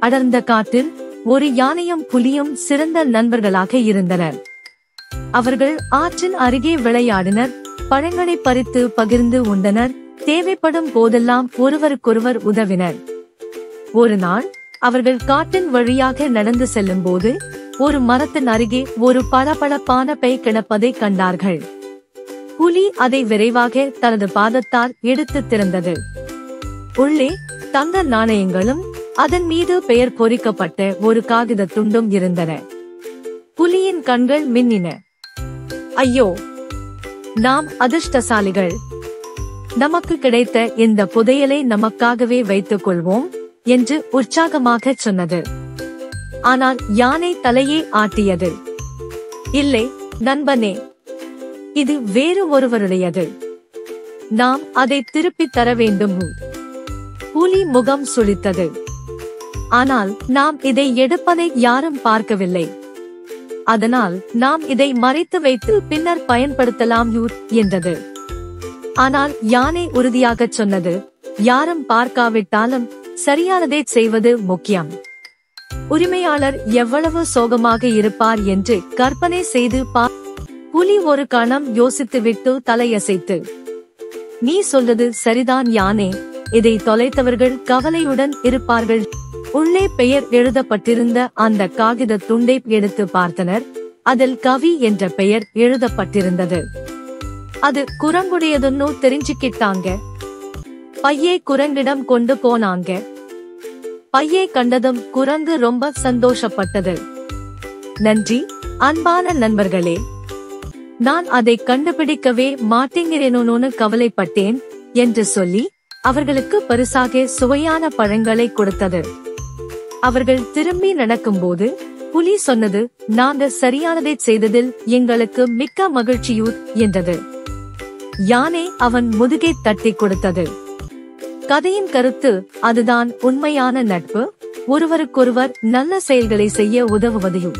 அடர்ந்த காட்டில் ஒரு யானையும் புலியும் சிறந்த நண்பர்களாக இருந்தனர். அவர்கள் ஆற்றின் அருகே விளையாடினர், பழங்களை பறித்து பகிர்ந்து உண்டனர், தேவைப்படும் போதெல்லாம் ஒருவருக்கொருவர் உதவினர். ஒரு நாள் அவர்கள் காட்டின் வழியாக நடந்து செல்லும் போது ஒரு மரத்தின் அருகே ஒரு பளபளப்பான பை கிடப்பதை கண்டார்கள். புலி அதை விரைவாக தனது பாதத்தால் எடுத்து திறந்தது. உள்ளே தங்க நாணயங்களும் அதன் மீது பெயர் பொறிக்கப்பட்ட ஒரு காகித துண்டும் இருந்தன. புலியின் கண்கள் மின்னின. ஐயோ, நாம் அதிர்ஷ்டசாலிகள்! நமக்கு கிடைத்த இந்த புதையலை நமக்காகவே வைத்துக் கொள்வோம் என்று உற்சாகமாக சொன்னது. ஆனால் யானை தலையே ஆட்டியது. இல்லை நண்பனே, இது வேறு ஒருவருடையது. நாம் அதை திருப்பித் தர வேண்டும். புலி முகம் சுளித்தது. ஆனால் நாம் இதை எடுப்பதை யாரும் பார்க்கவில்லை. அதனால் நாம் இதை மறைத்து வைத்து பின்னர் பயன்படுத்தலாம் என்றது. ஆனால் யானை உறுதியாகச் சொன்னது, யாரும் பார்க்காவிட்டாலும் சரியானதை செய்வது முக்கியம். உரிமையாளர் எவ்வளவு சோகமாக இருப்பார் என்று கற்பனை செய்து புலி ஒரு கணம் யோசித்துவிட்டு தலையசைத்து, நீ சொல்வது சரிதான் யானே, இதை தொலைத்தவர்கள் கவலையுடன் இருப்பார்கள். உள்ளே பெயர் எழுதப்பட்டிருந்த அந்த காகித துண்டை எடுத்து பார்த்தனர். அதில் கவி என்ற பெயர் எழுதப்பட்டிருந்தது. அது குரங்குடையதுன்னு தெரிஞ்சுக்கிட்டாங்க. பையை குரங்கிடம் கொண்டு போனாங்க. பையை கண்டதும் குரங்கு ரொம்ப சந்தோஷப்பட்டது. நன்றி அன்பான நண்பர்களே, நான் அதை கண்டுபிடிக்கவே மாட்டேங்கிறேனோன்னு கவலைப்பட்டேன் என்று சொல்லி அவர்களுக்கு பரிசாக சுவையான பழங்களை கொடுத்தது. அவர்கள் திரும்பி நடக்கும்போது புலி சொன்னது, நாங்க சரியானதை செய்ததில் எங்களுக்கு மிக்க மகிழ்ச்சியூர் என்றது. யானை அவன் முதுகை தட்டி கொடுத்தது. கதையின் கருத்து அதுதான், உண்மையான நட்பு ஒருவருக்கொருவர் நல்ல செயல்களை செய்ய உதவுவதையும்